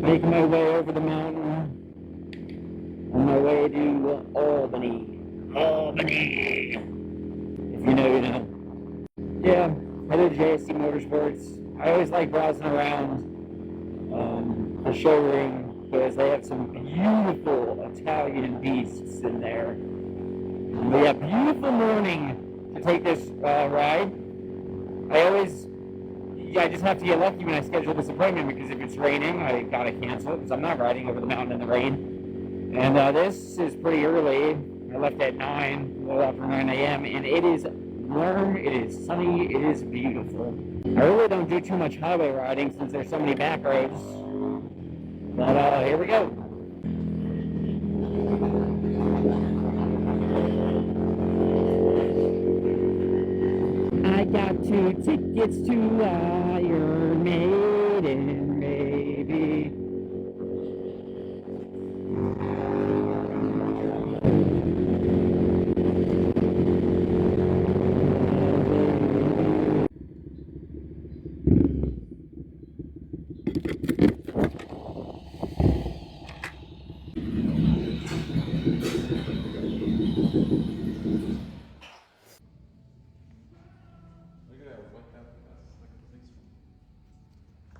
Making my way over the mountain on my way to Albany. Albany! If you know, you know. Yeah, headed to JSC Motorsports. I always like browsing around the showroom because they have some beautiful Italian beasts in there. We have a beautiful morning to take this ride. I just have to get lucky when I schedule this appointment because if it's raining, I gotta cancel it because I'm not riding over the mountain in the rain. And this is pretty early. I left at 9, a little after 9 a.m. and it is warm, it is sunny, it is beautiful. I really don't do too much highway riding since there's so many back roads. But here we go. I got 2 tickets to Iron Maiden, baby.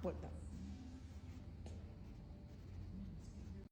What the